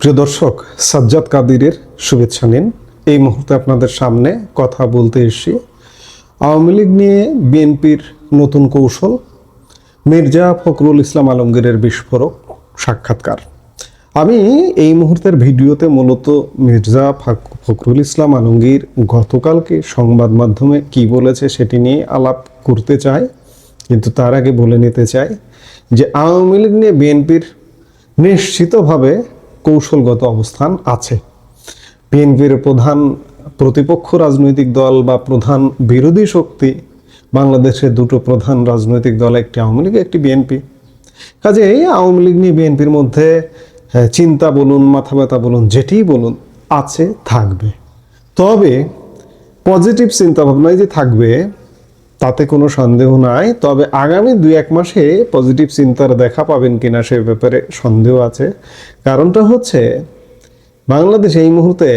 প্রিয় দর্শক, সাজ্জাদ কাদিরের শুভেচ্ছা নিন। এই মুহূর্তে আপনাদের সামনে কথা বলতে এসেছি আওয়ামী লীগ নিয়ে বিএনপির নতুন কৌশল, মির্জা ফখরুল ইসলাম আলমগীরের বিস্ফোরক সাক্ষাৎকার। আমি এই মুহূর্তের ভিডিওতে মূলত মির্জা ফখরুল ইসলাম আলমগীর গতকালকে সংবাদ মাধ্যমে কি বলেছে সেটি নিয়ে আলাপ করতে চাই, কিন্তু তার আগে বলে নিতে চাই যে আওয়ামী লীগ নিয়ে বিএনপির নিশ্চিতভাবে কৌশলগত অবস্থান আছে। বিএনপির প্রধান প্রতিপক্ষ রাজনৈতিক দল বা প্রধান বিরোধী শক্তি বাংলাদেশের দুটো প্রধান রাজনৈতিক দল, একটি আওয়ামী লীগ, একটি বিএনপি। কাজেই আওয়ামী লীগ নিয়ে বিএনপির মধ্যে চিন্তা বলুন, মাথা ব্যথা বলুন, যেটিই বলুন, আছে, থাকবে। তবে পজিটিভ চিন্তা ভাবনায় যে থাকবে তাতে কোনো সন্দেহ নাই। তবে আগামী 2-1 মাসে পজিটিভ চিন্তার দেখা পাবেন কিনা সে ব্যাপারে সন্দেহ আছে। কারণটা হচ্ছে বাংলাদেশ এই মুহূর্তে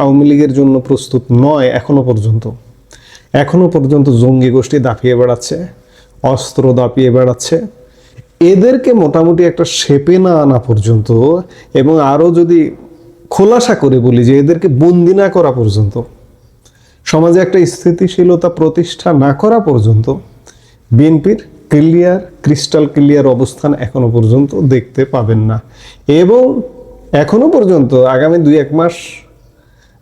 আওয়ামী লীগের জন্য প্রস্তুত নয়। এখনো পর্যন্ত জঙ্গি গোষ্ঠী দাপিয়ে বেড়াচ্ছে, অস্ত্র দাপিয়ে বেড়াচ্ছে। এদেরকে মোটামুটি একটা শেপে না আনা পর্যন্ত, এবং আরও যদি খোলাসা করে বলি যে এদেরকে বন্দি না করা পর্যন্ত, সমাজে একটা স্থিতিশীলতা প্রতিষ্ঠা না করা পর্যন্ত বিএনপির ক্রিস্টাল ক্লিয়ার অবস্থান এখনো পর্যন্ত দেখতে পাবেন না। এবং এখনো পর্যন্ত আগামী 2-1 মাস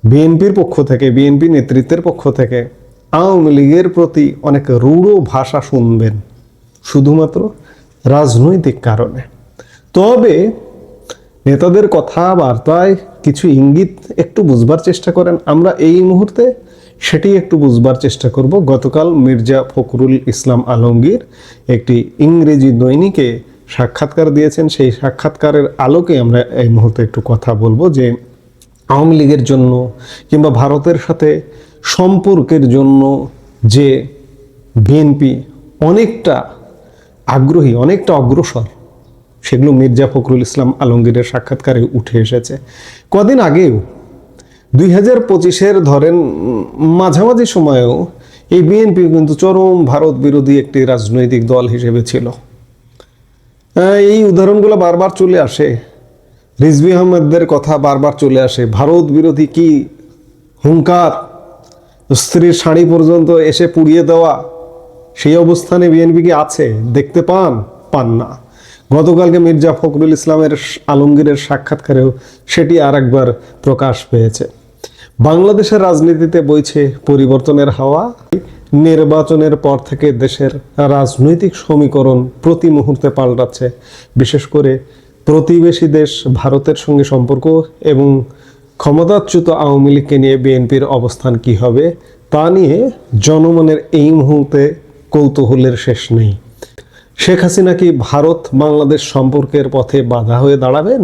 বিএনপির পক্ষ থেকে, বিএনপি নেতৃত্বের পক্ষ থেকে আওয়ামী লীগের প্রতি অনেক রূঢ় ভাষা শুনবেন, শুধুমাত্র রাজনৈতিক কারণে। তবে নেতাদের কথাবার্তায় কিছু ইঙ্গিত একটু বুঝবার চেষ্টা করেন। আমরা এই মুহূর্তে সেটি একটু বুঝবার চেষ্টা করব। গতকাল মির্জা ফখরুল ইসলাম আলমগীর একটি ইংরেজি দৈনিকে সাক্ষাৎকার দিয়েছেন। সেই সাক্ষাৎকারের আলোকে আমরা এই মুহূর্তে একটু কথা বলবো যে আওয়ামী লীগের জন্য কিংবা ভারতের সাথে সম্পর্কের জন্য যে বিএনপি অনেকটা আগ্রহী, অনেকটা অগ্রসর, সেগুলো মির্জা ফখরুল ইসলাম আলমগীরের সাক্ষাৎকারে উঠে এসেছে। কদিন আগেও 2025-এর ধরেন মাঝামাঝি সময়েও এই বিএনপি কিন্তু চরম ভারত বিরোধী একটি রাজনৈতিক দল হিসেবে ছিল। এই উদাহরণগুলো বারবার চলে আসে, রিজভী আহমেদদের কথা বারবার চলে আসে। ভারত বিরোধী কি হুঙ্কার, স্ত্রীর শাড়ি পর্যন্ত এসে পুড়িয়ে দেওয়া, সেই অবস্থানে বিএনপি কি আছে? দেখতে পান না। গতকালকে মির্জা ফখরুল ইসলামের আলমগীরের সাক্ষাৎকারেও সেটি আরেকবার প্রকাশ পেয়েছে। বাংলাদেশের রাজনীতিতে বইছে পরিবর্তনের হাওয়া। নির্বাচনের পর থেকে দেশের রাজনৈতিক সমীকরণ প্রতি মুহূর্তে পাল্টাচ্ছে। বিশেষ করে প্রতিবেশী দেশ ভারতের সঙ্গে সম্পর্ক এবং ক্ষমতাচ্যুত আওয়ামী লীগকে নিয়ে বিএনপির অবস্থান কি হবে তা নিয়ে জনমনের এই মুহূর্তে কৌতূহলের শেষ নেই। শেখ হাসিনা কি ভারত বাংলাদেশ সম্পর্কের পথে বাধা হয়ে দাঁড়াবেন?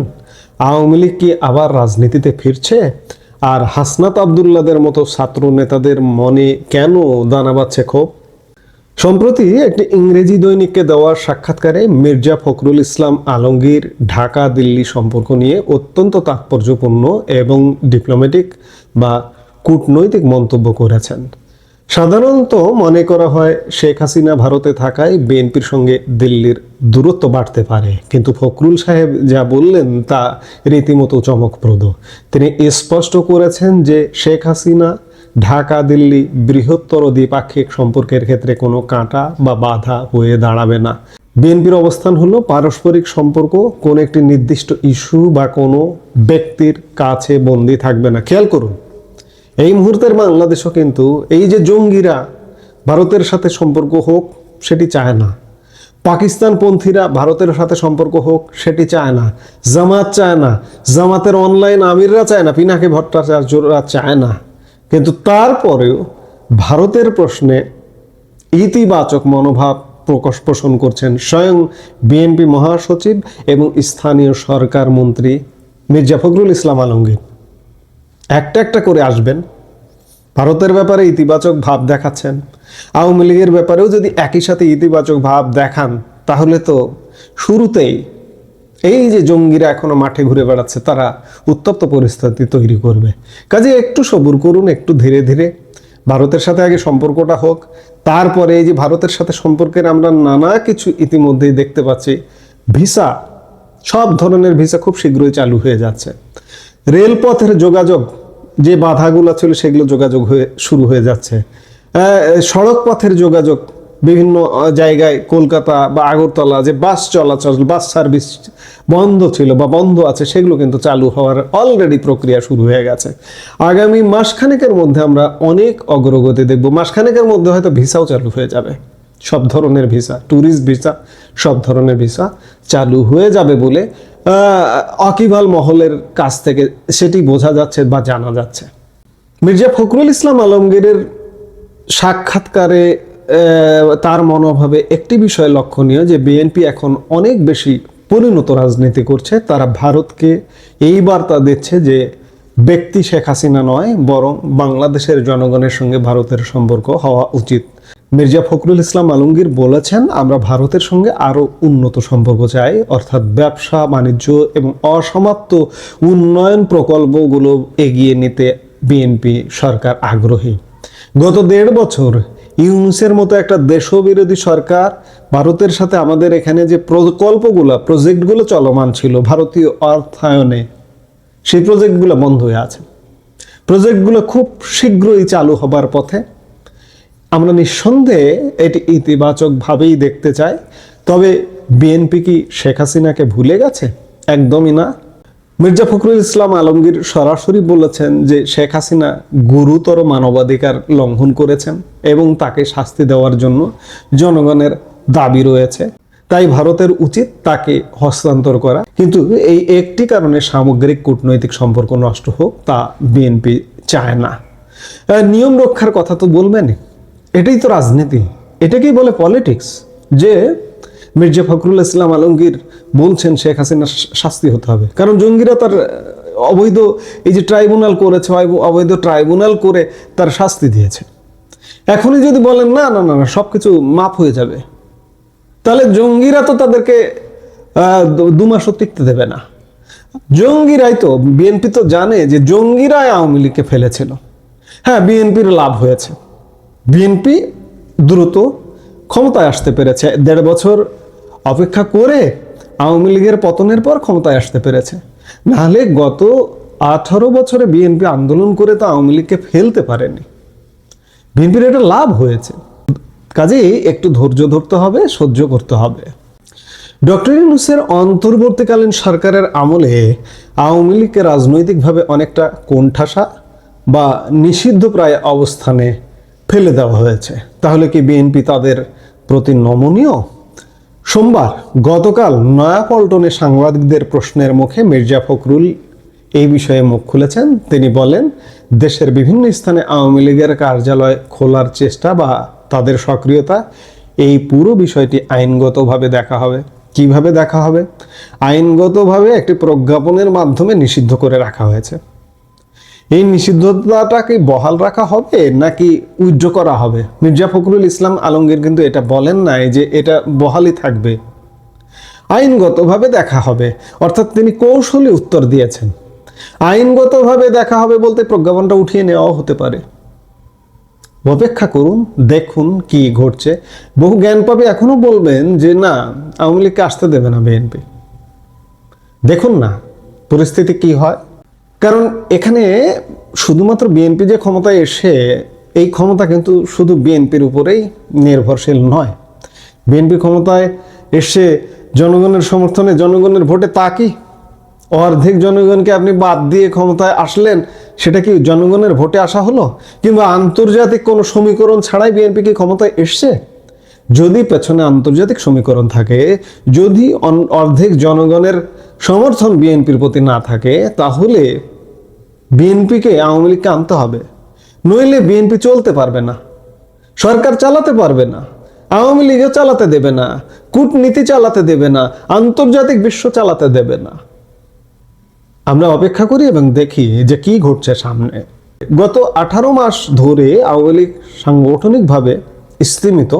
আওয়ামী লীগ কি আবার রাজনীতিতে ফিরছে? আর হাসনাত আবদুল্লাদের মতো ছাত্র নেতাদের মনে কেন দানা বাঁধছে ক্ষোভ? সম্প্রতি একটি ইংরেজি দৈনিককে দেওয়া সাক্ষাৎকারে মির্জা ফখরুল ইসলাম আলমগীর ঢাকা দিল্লি সম্পর্ক নিয়ে অত্যন্ত তাৎপর্যপূর্ণ এবং ডিপ্লোম্যাটিক বা কূটনৈতিক মন্তব্য করেছেন। সাধারণত মনে করা হয় শেখ হাসিনা ভারতে থাকায় বিএনপির সঙ্গে দিল্লির দূরত্ব বাড়তে পারে, কিন্তু ফখরুল সাহেব যা বললেন তা রীতিমতো চমকপ্রদ। তিনি স্পষ্ট করেছেন যে শেখ হাসিনা ঢাকা দিল্লি বৃহত্তর দ্বিপাক্ষিক সম্পর্কের ক্ষেত্রে কোনো কাঁটা বা বাধা হয়ে দাঁড়াবে না। বিএনপির অবস্থান হলো পারস্পরিক সম্পর্ক কোন একটি নির্দিষ্ট ইস্যু বা কোনো ব্যক্তির কাছে বন্দী থাকবে না। খেয়াল করুন, এই মুহূর্তের বাংলাদেশও কিন্তু এই যে জঙ্গিরা ভারতের সাথে সম্পর্ক হোক সেটি চায় না, পাকিস্তানপন্থীরা ভারতের সাথে সম্পর্ক হোক সেটি চায় না, জামাত চায় না, জামাতের অনলাইন আমিররা চায় না, পিনাকি ভট্টাচার্যরা চায় না। কিন্তু তারপরেও ভারতের প্রশ্নে ইতিবাচক মনোভাব পোষণ করছেন স্বয়ং বিএনপি মহাসচিব এবং স্থানীয় সরকার মন্ত্রী মির্জা ফখরুল ইসলাম আলমগীর। একটা একটা করে আসবেন, ভারতের ব্যাপারে ইতিবাচক ভাব দেখাচ্ছেন। আওয়ামী লীগের ব্যাপারেও যদি একই সাথে ইতিবাচক ভাব দেখান, তাহলে তো শুরুতেই এই যে জঙ্গিরা এখনো মাঠে ঘুরে বেড়াচ্ছে তারা উত্তপ্ত পরিস্থিতি তৈরি করবে। কাজে একটু সবুর করুন, একটু ধীরে ধীরে ভারতের সাথে আগে সম্পর্কটা হোক, তারপরে এই যে ভারতের সাথে সম্পর্কের আমরা নানা কিছু ইতিমধ্যেই দেখতে পাচ্ছি। ভিসা সব ধরনের ভিসা খুব শীঘ্রই চালু হয়ে যাচ্ছে। রেলপথের যোগাযোগ যে বাধাগুলো ছিল সেগুলো যোগাযোগ শুরু হয়ে যাচ্ছে। সড়ক পথের যোগাযোগ বিভিন্ন জায়গায় কলকাতা বা আগরতলা যে বাস চলাচল, বাস সার্ভিস বন্ধ ছিল বা বন্ধ আছে, সেগুলো কিন্তু চালু হওয়ার অলরেডি প্রক্রিয়া শুরু হয়ে গেছে। আগামী মাসখানেকের মধ্যে আমরা অনেক অগ্রগতি দেখব। মাসখানেকের মধ্যে হয়তো ভিসাও চালু হয়ে যাবে, সব ধরনের ভিসা, ট্যুরিস্ট ভিসা, সব ধরনের ভিসা চালু হয়ে যাবে বলে ওয়াকিবহাল মহলের কাছ থেকে সেটি বোঝা যাচ্ছে বা জানা যাচ্ছে। মির্জা ফখরুল ইসলাম আলমগীরের সাক্ষাৎকারে তার মনোভাবে একটি বিষয় লক্ষণীয় যে বিএনপি এখন অনেক বেশি পরিণত রাজনীতি করছে। তারা ভারতকে এই বার্তা দিচ্ছে যে ব্যক্তি শেখ হাসিনা নয়, বরং বাংলাদেশের জনগণের সঙ্গে ভারতের সম্পর্ক হওয়া উচিত। মির্জা ফখরুল ইসলাম আলমগীর বলেছেন, আমরা ভারতের সঙ্গে আরও উন্নত সম্পর্ক চাই, অর্থাৎ ব্যবসা বাণিজ্য এবং অসমাপ্ত উন্নয়ন প্রকল্পগুলো এগিয়ে নিতে বিএনপি সরকার আগ্রহী। গত 1.5 বছর ইউনূসের মতো একটা দেশবিরোধী সরকার ভারতের সাথে আমাদের এখানে যে প্রজেক্টগুলো চলমান ছিল ভারতীয় অর্থায়নে, সেই প্রজেক্টগুলো বন্ধ হয়ে আছে। প্রজেক্টগুলো খুব শীঘ্রই চালু হবার পথে। আমরা নিঃসন্দেহে এটি ইতিবাচকভাবেই দেখতে চাই। তবে বিএনপি কি শেখ হাসিনাকে ভুলে গেছে? একদমই না। মির্জা ফখরুল ইসলাম আলমগীর সরাসরি বলেছেন যে শেখ হাসিনা গুরুতর মানবাধিকার লঙ্ঘন করেছেন এবং তাকে শাস্তি দেওয়ার জন্য জনগণের দাবি রয়েছে। তাই ভারতের উচিত তাকে হস্তান্তর করা। কিন্তু এই একটি কারণে সামগ্রিক কূটনৈতিক সম্পর্ক নষ্ট হোক তা বিএনপি চায় না। নিয়ম রক্ষার কথা তো বলবেনই, এটাই তো রাজনীতি, এটাকেই বলে পলিটিক্স। যে মির্জা ফখরুল ইসলাম আলমগীর বলছেন শেখ হাসিনার শাস্তি হতে হবে, কারণ জঙ্গিরা তার অবৈধ এই যে ট্রাইব্যুনাল করেছে, অবৈধ ট্রাইব্যুনাল করে তার শাস্তি দিয়েছে। এখনই যদি বলেন না না না না সব কিছু মাফ হয়ে যাবে, তাহলে জঙ্গিরা তো তাদেরকে 2 মাসও টিকতে দেবে না। জঙ্গিরাই তো, বিএনপি তো জানে যে জঙ্গিরাই আওয়ামী লীগকে ফেলেছিল। হ্যাঁ, বিএনপির লাভ হয়েছে, বিএনপি দ্রুত ক্ষমতায় আসতে পেরেছে। 1.5 বছর অপেক্ষা করে আওয়ামী লীগের পতনের পর ক্ষমতায় আসতে পেরেছে। নাহলে গত 18 বছরে বিএনপি আন্দোলন করে তো আওয়ামী লীগকে ফেলতে পারেনি। বিএনপির এটা লাভ হয়েছে, কাজেই একটু ধৈর্য ধরতে হবে, সহ্য করতে হবে। ডক্টর ইউনূসের অন্তর্বর্তীকালীন সরকারের আমলে আওয়ামী লীগকে রাজনৈতিকভাবে অনেকটা কোণঠাসা বা নিষিদ্ধ প্রায় অবস্থানে ফেলে দেওয়া হয়েছে। তাহলে কি বিএনপি তাদের প্রতি নমনীয়? সোমবার গতকাল নয়াপল্টনে সাংবাদিকদের প্রশ্নের মুখে মির্জা ফখরুল এই বিষয়ে মুখ খুলেছেন। তিনি বলেন, দেশের বিভিন্ন স্থানে আওয়ামী লীগের কার্যালয় খোলার চেষ্টা বা তাদের সক্রিয়তা, এই পুরো বিষয়টি আইনগতভাবে দেখা হবে। কিভাবে দেখা হবে? আইনগতভাবে একটি প্রজ্ঞাপনের মাধ্যমে নিষিদ্ধ করে রাখা হয়েছে। এই নিষিদ্ধতাটাকে বহাল রাখা হবে নাকি উইথড্র করা হবে? মির্জা ফখরুল ইসলাম আলমগীর কিন্তু এটা বলেন নাই যে এটা বহালই থাকবে। আইনগতভাবে দেখা হবে, অর্থাৎ তিনি কৌশলী উত্তর দিয়েছেন। আইনগতভাবে দেখা হবে বলতে প্রজ্ঞাপনটা উঠিয়ে নেওয়াও হতে পারে। অপেক্ষা করুন, দেখুন কি ঘটছে। বহু জ্ঞানপাপী এখনো বলবেন যে না, আওয়ামী লীগকে আসতে দেবে না বিএনপি। দেখুন না পরিস্থিতি কি হয়। কারণ এখানে শুধুমাত্র বিএনপি যে ক্ষমতায় এসে, এই ক্ষমতা কিন্তু শুধু বিএনপির উপরেই নির্ভরশীল নয়। বিএনপি ক্ষমতায় এসে জনগণের সমর্থনে, জনগণের ভোটে তা কি? অর্ধেক জনগণকে আপনি বাদ দিয়ে ক্ষমতায় আসলেন, সেটা কি জনগণের ভোটে আসা হলো? কিংবা আন্তর্জাতিক কোনো সমীকরণ ছাড়াই বিএনপি কি ক্ষমতায় এসছে? যদি পেছনে আন্তর্জাতিক সমীকরণ থাকে, যদি অর্ধেক জনগণের সমর্থন বিএনপির প্রতি না থাকে, তাহলে বিএনপিকে আওয়ামী লীগকে আনতে হবে। নইলে বিএনপি চলতে পারবে না, সরকার চালাতে পারবে না, আওয়ামী লীগও চালাতে দেবে না, কূটনীতি চালাতে দেবে না, আন্তর্জাতিক বিশ্ব চালাতে দেবে না। আমরা অপেক্ষা করি এবং দেখি যে কি ঘটছে সামনে। গত 18 মাস ধরে আওয়ামী লীগ সাংগঠনিকভাবে স্তিমিত,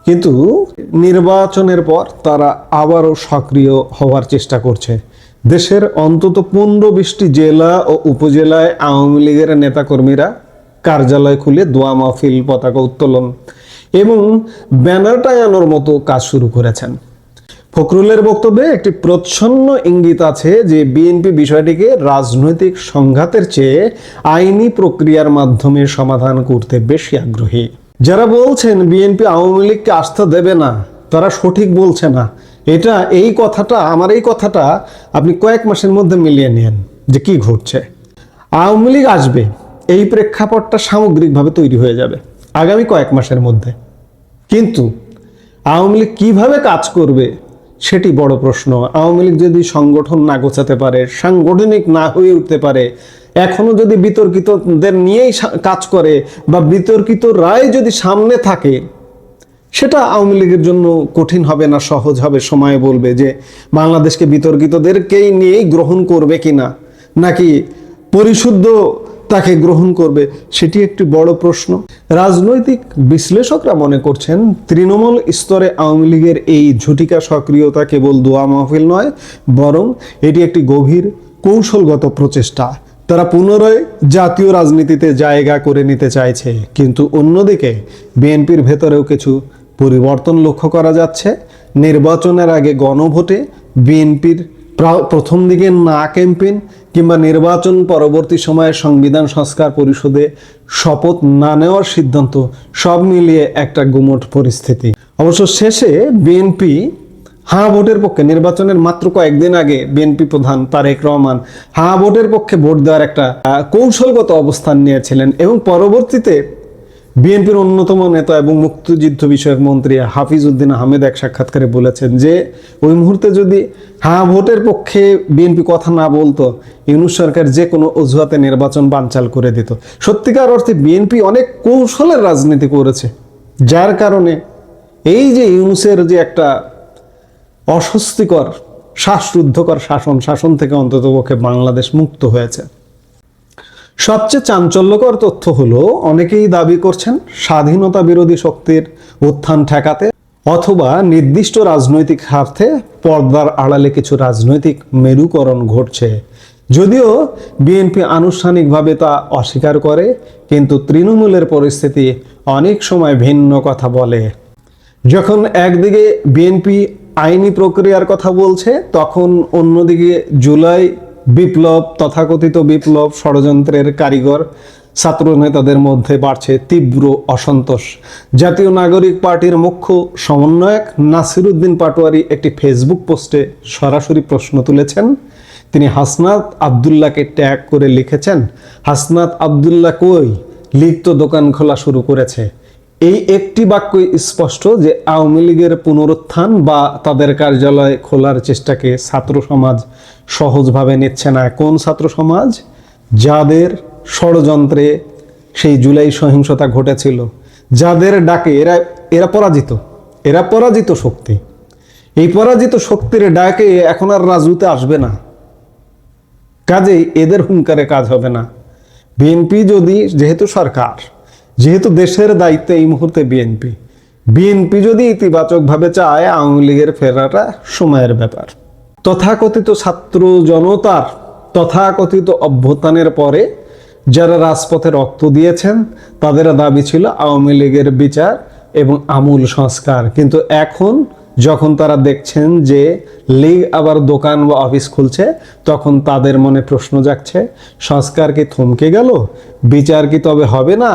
কিন্তু নির্বাচনের পর তারা আবারও সক্রিয় হওয়ার চেষ্টা করছে। দেশের অন্তত 15-20টি জেলা ও উপজেলায় আওয়ামী লীগের নেতাকর্মীরা কার্যালয় খুলে দোয়া মাহফিল, পতাকা উত্তোলন এবং ব্যানার টাঙানোর মতো কাজ শুরু করেছেন। ফখরুলের বক্তব্যে একটি প্রচ্ছন্ন ইঙ্গিত আছে যে বিএনপি বিষয়টিকে রাজনৈতিক সংঘাতের চেয়ে আইনি প্রক্রিয়ার মাধ্যমে সমাধান করতে বেশি আগ্রহী। যারা বলছেন বিএনপি আওয়ামী লীগকে আস্থা দেবে না, তারা সঠিক বলছে না। এই কথাটা আপনি কয়েক মাসের মধ্যে মিলিয়ে নেন যে কি ঘটছে। আওয়ামী লীগ আসবে, এই প্রেক্ষাপটটা সামগ্রিকভাবে তৈরি হয়ে যাবে আগামী কয়েক মাসের মধ্যে, কিন্তু আওয়ামী লীগ কিভাবে কাজ করবে সেটি বড় প্রশ্ন। আওয়ামী লীগ যদি সংগঠন না গোছাতে পারে, সাংগঠনিক না হয়ে উঠতে পারে, এখনো যদি বিতর্কিতদের নিয়েই কাজ করে বা বিতর্কিত রায় যদি সামনে থাকে, সেটা আওয়ামী লীগের জন্য কঠিন হবে না সহজ হবে। সময় বলবে যে বাংলাদেশকে বিতর্কিতদেরকেই নিয়েই গ্রহণ করবে কিনা, নাকি পরিশুদ্ধ তাকে গ্রহণ করবে, সেটি একটি বড় প্রশ্ন। রাজনৈতিক বিশ্লেষকরা মনে করছেন তৃণমূল স্তরে আওয়ামী লীগের এই ঝুটিকা সক্রিয়তা কেবল দোয়া মাহফিল নয়, বরং এটি একটি গভীর কৌশলগত প্রচেষ্টা। তারা পুনরায় জাতীয় রাজনীতিতে জায়গা করে নিতে চাইছে। কিন্তু অন্যদিকে বিএনপির ভেতরেও কিছু পরিবর্তন লক্ষ্য করা যাচ্ছে। নির্বাচনের আগে গণভোটে বিএনপির প্রথম দিকে না ক্যাম্পেইন কিংবা নির্বাচন পরবর্তী সময়ে সংবিধান সংস্কার পরিষদে শপথ না নেওয়ার সিদ্ধান্ত, সব মিলিয়ে একটা গুমোট পরিস্থিতি। অবশ্য শেষে বিএনপি হ্যাঁ ভোটের পক্ষে, নির্বাচনের মাত্র কয়েকদিন আগে বিএনপি প্রধান তারেক রহমান হ্যাঁ ভোটের পক্ষে ভোট দেওয়ার একটা কৌশলগত অবস্থান নিয়েছিলেন এবং পরবর্তীতে বিএনপির অন্যতম নেতা এবং মুক্তিযুদ্ধ বিষয়ক মন্ত্রী হাফিজ উদ্দিন আহমেদ এক সাক্ষাৎকারে বলেছেন যে ওই মুহূর্তে যদি হ্যাঁ ভোটের পক্ষে বিএনপি কথা না বলতো, ইউনূস সরকার যে কোনো অজুহাতে নির্বাচন বানচাল করে দিত। সত্যিকার অর্থে বিএনপি অনেক কৌশলের রাজনীতি করেছে, যার কারণে এই যে ইউনূসের যে একটা অস্বস্তিকর শ্বাসরুদ্ধকর শাসন থেকে অন্ততপক্ষে বাংলাদেশ মুক্ত হয়েছে। সবচেয়ে চাঞ্চল্যকর তথ্য হলো, অনেকেই দাবি করছেন স্বাধীনতা বিরোধী শক্তির উত্থান ঠেকাতে অথবা নির্দিষ্ট রাজনৈতিক স্বার্থে পর্দার আড়ালে কিছু রাজনৈতিক মেরুকরণ ঘটছে। যদিও বিএনপি আনুষ্ঠানিকভাবে তা অস্বীকার করে, কিন্তু তৃণমূলের পরিস্থিতি অনেক সময় ভিন্ন কথা বলে। যখন একদিকে বিএনপি আইনি প্রক্রিয়ার কথা বলছে, তখন অন্যদিকে জুলাই বিপ্লব, তথাকথিত বিপ্লব ষড়যন্ত্রের কারিগর ছাত্র নেতাদের মধ্যে বাড়ছে তীব্র অসন্তোষ। জাতীয় নাগরিক পার্টির মুখ্য সমন্বয়ক নাসির উদ্দিন পাটোয়ারি একটি ফেসবুক পোস্টে সরাসরি প্রশ্ন তুলেছেন। তিনি হাসনাত আবদুল্লাহকে ট্যাগ করে লিখেছেন, হাসনাত আবদুল্লাহ কই, লীগ তো দোকান খোলা শুরু করেছে। এই একটি বাক্যই স্পষ্ট যে আওয়ামী লীগের পুনরুত্থান বা তাদের কার্যালয় খোলার চেষ্টাকে ছাত্র সমাজ সহজভাবে নিচ্ছে না। কোন ছাত্র সমাজ? যাদের ষড়যন্ত্রে সেই জুলাই সহিংসতা ঘটেছিল, যাদের ডাকে এরা পরাজিত শক্তি। এই পরাজিত শক্তির ডাকে এখন আর রাজনীতিতে আসবে না, কাজেই এদের হুঙ্কারে কাজ হবে না। বিএনপি যদি, যেহেতু দেশের দায়িত্বে এই মুহূর্তে বিএনপি যদি ইতিবাচকভাবে চায়, আওয়ামী লীগের ফেরাটা সময়ের ব্যাপার। তথাকথিত ছাত্র জনতার তথাকথিত অভ্যুত্থানের পরে যারা রাজপথে রক্ত দিয়েছেন, তাদের দাবি ছিল আওয়ামী লীগের বিচার এবং আমূল সংস্কার। কিন্তু এখন যখন তারা দেখছেন যে লীগ আবার দোকান বা অফিস খুলছে, তখন তাদের মনে প্রশ্ন জাগছে, সংস্কার কি থমকে গেল? বিচার কি তবে হবে না?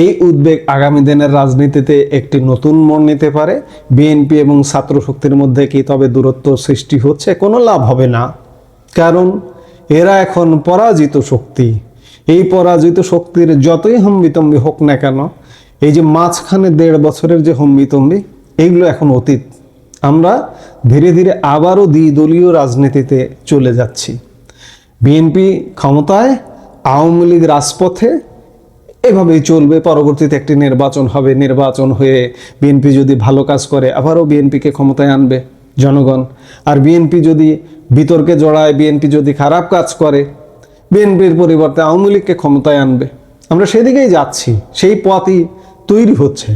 এই উদ্বেগ আগামী দিনের রাজনীতিতে একটি নতুন মোড় নিতে পারে। বিএনপি এবং ছাত্র শক্তির মধ্যে কি তবে দূরত্ব সৃষ্টি হচ্ছে? কোনো লাভ হবে না, কারণ এরা এখন পরাজিত শক্তি। এই পরাজিত শক্তির যতই হম্বিতম্বি হোক না কেন, এই যে মাঝখানে 1.5 বছরের যে হম্বিতম্বি, এইগুলো এখন অতীত। আমরা ধীরে ধীরে আবারও দ্বিদলীয় রাজনীতিতে চলে যাচ্ছি। বিএনপি ক্ষমতায়, আওয়ামী লীগ রাজপথে, এভাবেই চলবে। পরবর্তীতে একটি নির্বাচন হবে, নির্বাচন হয়ে বিএনপি যদি ভালো কাজ করে, আবারও বিএনপিকে ক্ষমতায় আনবে জনগণ। আর বিএনপি যদি বিতর্কে জড়ায়, বিএনপি যদি খারাপ কাজ করে, বিএনপির পরিবর্তে আওয়ামী লীগকে ক্ষমতায় আনবে। আমরা সেদিকেই যাচ্ছি, সেই পথই তৈরি হচ্ছে।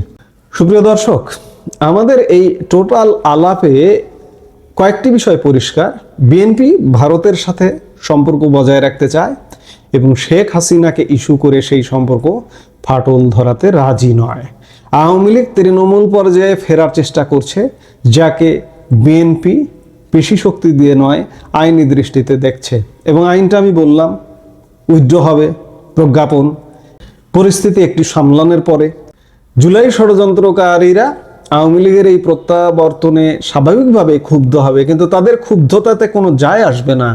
সুপ্রিয় দর্শক, আমাদের এই টোটাল আলাপে কয়েকটি বিষয় পরিষ্কার। বিএনপি ভারতের সাথে সম্পর্ক বজায় রাখতে চায় এবং শেখ হাসিনাকে ইস্যু করে সেই সম্পর্ক ফাটল ধরাতে রাজি নয়। আওয়ামী লীগ তৃণমূল পর্যায়ে ফেরার চেষ্টা করছে, যাকে বিএনপি পেশি শক্তি দিয়ে নয়, আইনি দৃষ্টিতে দেখছে। এবং আইনটা আমি বললাম উইথড্র হবে, প্রজ্ঞাপন। পরিস্থিতি একটু সামলানোর পরে জুলাই ষড়যন্ত্রকারীরা আওয়ামী লীগের এই প্রত্যাবর্তনে স্বাভাবিকভাবে ক্ষুব্ধ হবে, কিন্তু তাদের ক্ষুব্ধতাতে কোনো যায় আসবে না,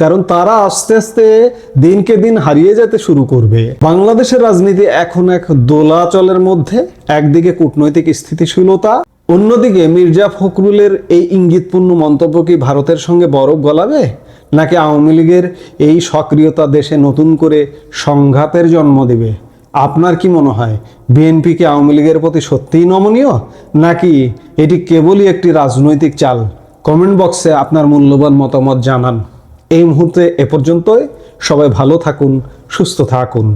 কারণ তারা আস্তে আস্তে দিনকে দিন হারিয়ে যেতে শুরু করবে। বাংলাদেশের রাজনীতি এখন এক দোলাচলের মধ্যে, একদিকে কূটনৈতিক স্থিতিশীলতা, অন্যদিকে মির্জা ফখরুলের এই ইঙ্গিতপূর্ণ মন্তব্য কি ভারতের সঙ্গে বরফ গলাবে, নাকি আওয়ামী লীগের এই সক্রিয়তা দেশে নতুন করে সংঘাতের জন্ম দেবে? আপনার কি মনে হয়, বিএনপি কি আওয়ামী লীগের প্রতি সত্যিই নমনীয়, নাকি এটি কেবলই একটি রাজনৈতিক চাল? কমেন্ট বক্সে আপনার মূল্যবান মতামত জানান। এই মুহূর্তে এ পর্যন্তই। সবাই ভালো থাকুন, সুস্থ থাকুন।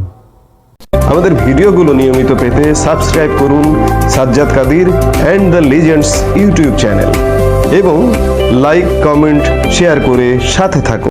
আমাদের ভিডিওগুলো নিয়মিত পেতে সাবস্ক্রাইব করুন Sajjad Kadir and the legends YouTube channel এবং লাইক, কমেন্ট, শেয়ার করে সাথে থাকুন।